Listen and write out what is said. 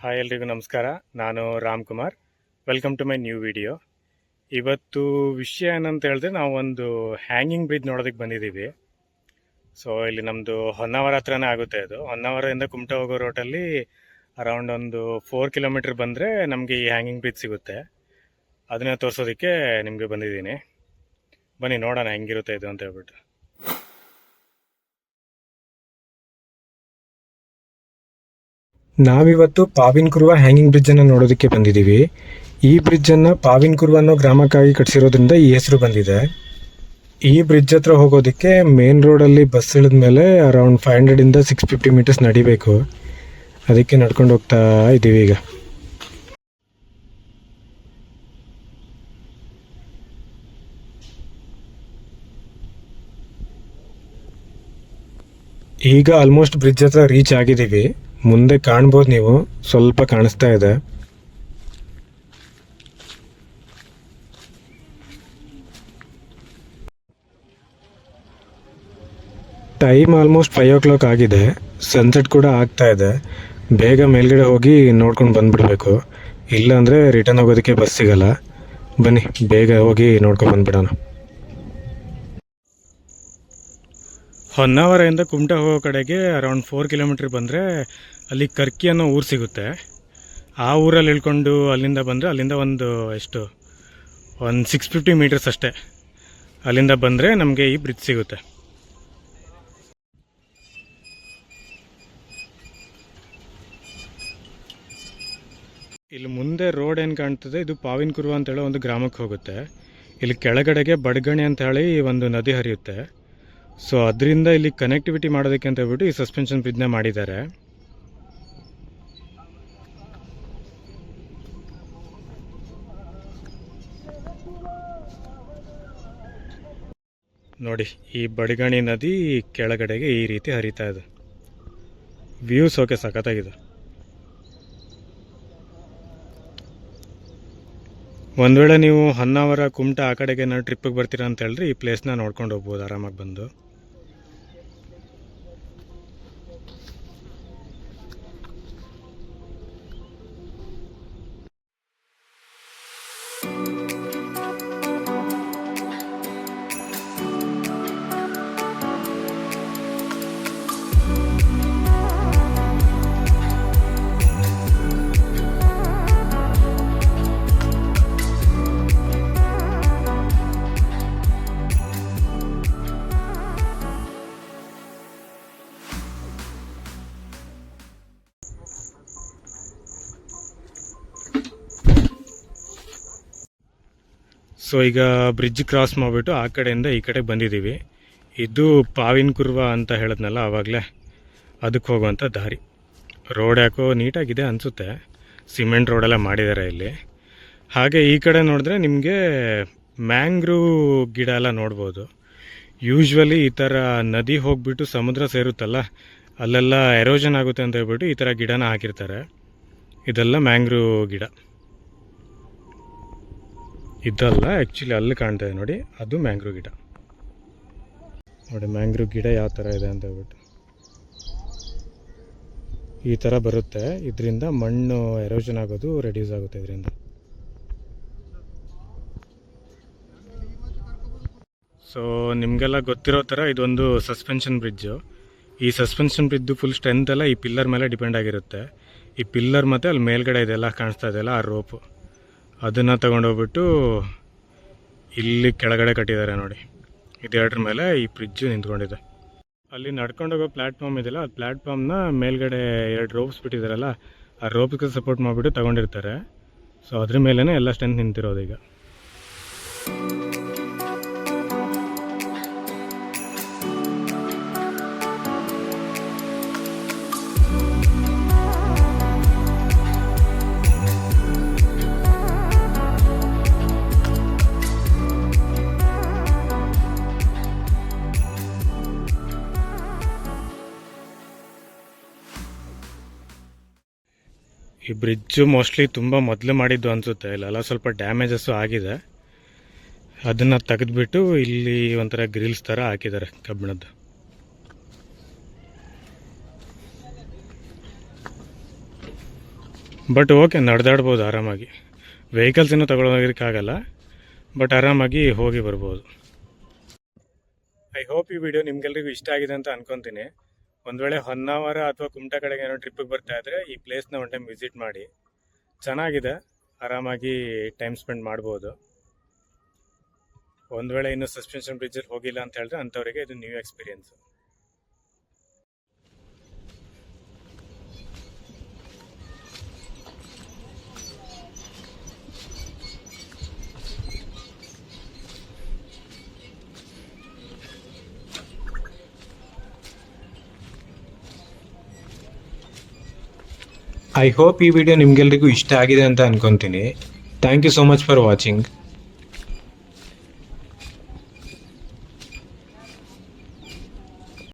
Hi ಎಲ್ರಿಗೂ ನಮಸ್ಕಾರ. ನಾನು Ramkumar. Welcome to my new video. ಇವತ್ತು ವಿಷಯ ಏನಂತ ಹೇಳಿದ್ರೆ ನಾವು ಒಂದು ಹ್ಯಾಂಗಿಂಗ್ ಬ್ರಿಡ್ಜ್ ನೋಡೋದಕ್ಕೆ ಬಂದಿದ್ದೀವಿ. ಸೊ ಇಲ್ಲಿ ನಮ್ಮದು ಹೊನ್ನಾವರ ಹತ್ರನೇ ಆಗುತ್ತೆ. ಅದು ಹೊನ್ನಾವರದಿಂದ ಕುಮಟಾ ಹೋಗೋ ರೋಟಲ್ಲಿ ಅರೌಂಡ್ ಒಂದು 4 ಕಿಲೋಮೀಟ್ರ್ ಬಂದರೆ ನಮಗೆ ಈ ಹ್ಯಾಂಗಿಂಗ್ ಬ್ರಿಡ್ಜ್ ಸಿಗುತ್ತೆ. ಅದನ್ನ ತೋರಿಸೋದಕ್ಕೆ ನಿಮಗೆ ಬಂದಿದ್ದೀನಿ. ಬನ್ನಿ ನೋಡೋಣ ಹೆಂಗಿರುತ್ತೆ ಇದು ಅಂತ ಹೇಳ್ಬಿಟ್ಟು. ನಾವಿವತ್ತು ಪಾವಿನ್ ಕುರುವ ಹ್ಯಾಂಗಿಂಗ್ ಬ್ರಿಡ್ಜ್ ಅನ್ನು ನೋಡೋದಕ್ಕೆ ಬಂದಿದ್ದೀವಿ. ಈ ಬ್ರಿಡ್ಜ್ ಅನ್ನು ಪಾವಿನ್ ಕುರುವ ಅನ್ನೋ ಗ್ರಾಮಕ್ಕಾಗಿ ಕಟ್ಟಿಸಿರೋದ್ರಿಂದ ಈ ಹೆಸರು ಬಂದಿದೆ. ಈ ಬ್ರಿಡ್ಜ್ ಹತ್ರ ಹೋಗೋದಕ್ಕೆ ಮೇನ್ ರೋಡಲ್ಲಿ ಬಸ್ ಇಳಿದ ಮೇಲೆ ಅರೌಂಡ್ 500 ಇಂದ 650 ಮೀಟರ್ಸ್ ನಡಿಬೇಕು. ಅದಕ್ಕೆ ನಡ್ಕೊಂಡು ಹೋಗ್ತಾ ಇದ್ದೀವಿ. ಈಗ ಆಲ್ಮೋಸ್ಟ್ ಬ್ರಿಡ್ಜ್ ಹತ್ರ ರೀಚ್ ಆಗಿದ್ದೀವಿ. ಮುಂದೆ ಕಾಣ್ಬೋದು, ನೀವು ಸ್ವಲ್ಪ ಕಾಣಿಸ್ತಾ ಇದೆ. ಟೈಮ್ ಆಲ್ಮೋಸ್ಟ್ 5 o'clock ಆಗಿದೆ. ಸನ್ಸೆಟ್ ಕೂಡ ಆಗ್ತಾ ಇದೆ. ಬೇಗ ಮೇಲ್ಗಡೆ ಹೋಗಿ ನೋಡ್ಕೊಂಡು ಬಂದ್ಬಿಡ್ಬೇಕು, ಇಲ್ಲಾಂದರೆ ರಿಟರ್ನ್ ಹೋಗೋದಕ್ಕೆ ಬಸ್ ಸಿಗಲ್ಲ. ಬನ್ನಿ ಬೇಗ ಹೋಗಿ ನೋಡ್ಕೊಂಡು ಬಂದ್ಬಿಡೋಣ. ಹೊನ್ನಾವರದಿಂದ ಕುಮಟಾ ಹೋಗೋ ಕಡೆಗೆ ಅರೌಂಡ್ 4 ಕಿಲೋಮೀಟ್ರ್ ಬಂದರೆ ಅಲ್ಲಿ ಕರ್ಕಿ ಅನ್ನೋ ಊರು ಸಿಗುತ್ತೆ. ಆ ಊರಲ್ಲಿ ಇಳ್ಕೊಂಡು ಅಲ್ಲಿಂದ ಬಂದರೆ ಅಲ್ಲಿಂದ ಒಂದು 650 ಮೀಟರ್ಸ್ ಅಷ್ಟೇ. ಅಲ್ಲಿಂದ ಬಂದರೆ ನಮಗೆ ಈ ಬ್ರಿಡ್ಜ್ ಸಿಗುತ್ತೆ. ಇಲ್ಲಿ ಮುಂದೆ ರೋಡ್ ಏನು ಕಾಣ್ತದೆ, ಇದು ಪಾವಿನ್ ಕುರುವ ಅಂತೇಳಿ ಒಂದು ಗ್ರಾಮಕ್ಕೆ ಹೋಗುತ್ತೆ. ಇಲ್ಲಿ ಕೆಳಗಡೆಗೆ ಬಡಗಣಿ ಅಂತ ಹೇಳಿ ಒಂದು ನದಿ ಹರಿಯುತ್ತೆ. ಸೊ ಅದರಿಂದ ಇಲ್ಲಿ ಕನೆಕ್ಟಿವಿಟಿ ಮಾಡೋದಕ್ಕೆ ಅಂತ ಹೇಳ್ಬಿಟ್ಟು ಈ ಸಸ್ಪೆನ್ಷನ್ ಬ್ರಿಡ್ಜ್ನ ಮಾಡಿದ್ದಾರೆ. ನೋಡಿ, ಈ ಬಡಗಣಿ ನದಿ ಕೆಳಗಡೆಗೆ ಈ ರೀತಿ ಹರಿತಾ ಇದೆ. ವ್ಯೂಸ್ ಓಕೆ, ಸಖತ್ತಾಗಿದೆ. ಒಂದು ವೇಳೆ ನೀವು ಹೊನ್ನಾವರ ಕುಮಟಾ ಆ ಕಡೆಗೆ ನಾವು ಟ್ರಿಪ್ಪಿಗೆ ಬರ್ತೀರಾ ಅಂತ ಹೇಳಿದ್ರೆ ಈ ಪ್ಲೇಸ್ನ ನೋಡ್ಕೊಂಡು ಹೋಗ್ಬೋದು ಆರಾಮಾಗಿ ಬಂದು. ಸೊ ಈಗ ಬ್ರಿಡ್ಜ್ ಕ್ರಾಸ್ ಮಾಡಿಬಿಟ್ಟು ಆ ಕಡೆಯಿಂದ ಈ ಕಡೆ ಬಂದಿದ್ದೀವಿ. ಇದು ಪಾವಿನ್ ಕುರುವ ಅಂತ ಹೇಳಿದ್ನಲ್ಲ ಆವಾಗಲೇ, ಅದಕ್ಕೆ ಹೋಗುವಂಥ ದಾರಿ. ರೋಡ್ ಯಾಕೋ ನೀಟಾಗಿದೆ ಅನಿಸುತ್ತೆ, ಸಿಮೆಂಟ್ ರೋಡೆಲ್ಲ ಮಾಡಿದ್ದಾರೆ ಇಲ್ಲಿ. ಹಾಗೆ ಈ ಕಡೆ ನೋಡಿದ್ರೆ ನಿಮಗೆ ಮ್ಯಾಂಗ್ರೂವ್ ಗಿಡ ಎಲ್ಲ ನೋಡ್ಬೋದು. ಯೂಶ್ವಲಿ ಈ ಥರ ನದಿ ಹೋಗಿಬಿಟ್ಟು ಸಮುದ್ರ ಸೇರುತ್ತಲ್ಲ, ಅಲ್ಲೆಲ್ಲ ಎರೋಷನ್ ಆಗುತ್ತೆ ಅಂತ ಹೇಳ್ಬಿಟ್ಟು ಈ ಥರ ಗಿಡನ ಹಾಕಿರ್ತಾರೆ. ಇದೆಲ್ಲ ಮ್ಯಾಂಗ್ರೂವ್ ಗಿಡ. ಇದಲ್ಲ, ಆ್ಯಕ್ಚುಲಿ ಅಲ್ಲಿ ಕಾಣ್ತಾ ಇದೆ ನೋಡಿ, ಅದು ಮ್ಯಾಂಗ್ರೂವ್ ಗಿಡ. ನೋಡಿ ಮ್ಯಾಂಗ್ರೂವ್ ಗಿಡ ಯಾವ ಥರ ಇದೆ ಅಂತ ಹೇಳ್ಬಿಟ್ಟು ಈ ಥರ ಬರುತ್ತೆ. ಇದರಿಂದ ಮಣ್ಣು ಎರೋಷನ್ ಆಗೋದು ರೆಡ್ಯೂಸ್ ಆಗುತ್ತೆ ಇದರಿಂದ. ಸೊ ನಿಮಗೆಲ್ಲ ಗೊತ್ತಿರೋ ಥರ ಇದೊಂದು ಸಸ್ಪೆನ್ಷನ್ ಬ್ರಿಡ್ಜು. ಈ ಸಸ್ಪೆನ್ಷನ್ ಬ್ರಿಡ್ಜು ಫುಲ್ ಸ್ಟ್ರೆಂತ್ ಎಲ್ಲ ಈ ಪಿಲ್ಲರ್ ಮೇಲೆ ಡಿಪೆಂಡ್ ಆಗಿರುತ್ತೆ. ಈ ಪಿಲ್ಲರ್ ಮತ್ತು ಅಲ್ಲಿ ಮೇಲ್ಗಡೆ ಇದೆಲ್ಲ ಕಾಣಿಸ್ತಾ ಇದೆಯಲ್ಲ ಆ ರೋಪು, ಅದನ್ನು ತಗೊಂಡೋಗ್ಬಿಟ್ಟು ಇಲ್ಲಿ ಕೆಳಗಡೆ ಕಟ್ಟಿದ್ದಾರೆ ನೋಡಿ. ಇದೆರಡ್ರ ಮೇಲೆ ಈ ಬ್ರಿಡ್ಜು ನಿಂತ್ಕೊಂಡಿದೆ. ಅಲ್ಲಿ ನಡ್ಕೊಂಡೋಗೋ ಪ್ಲ್ಯಾಟ್ಫಾರ್ಮ್ ಇದೆಯಲ್ಲ, ಆ ಪ್ಲ್ಯಾಟ್ಫಾರ್ಮ್ನ ಮೇಲ್ಗಡೆ 2 ರೋಪ್ಸ್ ಬಿಟ್ಟಿದ್ದಾರಲ್ಲ, ಆ ರೋಪ್ಸ್ಗೆ ಸಪೋರ್ಟ್ ಮಾಡಿಬಿಟ್ಟು ತಗೊಂಡಿರ್ತಾರೆ. ಸೊ ಅದ್ರ ಮೇಲೇ ಎಲ್ಲ ಸ್ಟ್ರೆಂತ್ ನಿಂತಿರೋದು ಈಗ. ಈ ಬ್ರಿಡ್ಜು ಮೋಸ್ಟ್ಲಿ ತುಂಬ ಮೊದಲು ಮಾಡಿದ್ದು ಅನಿಸುತ್ತೆ. ಇಲ್ಲೆಲ್ಲ ಸ್ವಲ್ಪ ಡ್ಯಾಮೇಜಸ್ಸು ಆಗಿದೆ. ಅದನ್ನು ತೆಗೆದುಬಿಟ್ಟು ಇಲ್ಲಿ ಒಂಥರ ಗ್ರಿಲ್ಸ್ ಥರ ಹಾಕಿದ್ದಾರೆ ಕಬ್ಬಿಣದ್ದು. ಬಟ್ ಓಕೆ, ನಡೆದಾಡ್ಬೋದು ಆರಾಮಾಗಿ. ವೆಹಿಕಲ್ಸ್ ಇನ್ನೂ ತಗೊಳ್ಳೋದಕ್ಕಾಗಲ್ಲ, ಬಟ್ ಆರಾಮಾಗಿ ಹೋಗಿ ಬರ್ಬೋದು. ಐ ಹೋಪ್ ಈ ವಿಡಿಯೋ ನಿಮ್ಗೆಲ್ರಿಗೂ ಇಷ್ಟ ಆಗಿದೆ ಅಂತ ಅನ್ಕೊತೀನಿ. ಒಂದು ವೇಳೆ ಹೊನ್ನಾವರ ಅಥವಾ ಕುಮಟಾ ಕಡೆಗೆ ಏನೋ ಟ್ರಿಪ್ಪಿಗೆ ಬರ್ತಾ ಇದ್ರೆ ಈ ಪ್ಲೇಸ್ನ ಒನ್ ಟೈಮ್ ವಿಸಿಟ್ ಮಾಡಿ. ಚೆನ್ನಾಗಿದೆ, ಆರಾಮಾಗಿ ಟೈಮ್ ಸ್ಪೆಂಡ್ ಮಾಡ್ಬೋದು. ಒಂದು ವೇಳೆ ಇನ್ನೂ ಸಸ್ಪೆನ್ಷನ್ ಬ್ರಿಡ್ಜಲ್ಲಿ ಹೋಗಿಲ್ಲ ಅಂತ ಹೇಳಿದ್ರೆ ಅಂಥವರಿಗೆ ಇದು ನ್ಯೂ ಎಕ್ಸ್ಪೀರಿಯನ್ಸ್. ಐ ಹೋಪ್ ಈ ವಿಡಿಯೋ ನಿಮ್ಗೆಲ್ರಿಗೂ ಇಷ್ಟ ಆಗಿದೆ ಅಂತ ಅನ್ಕೊತೀನಿ. Thank you so much for watching.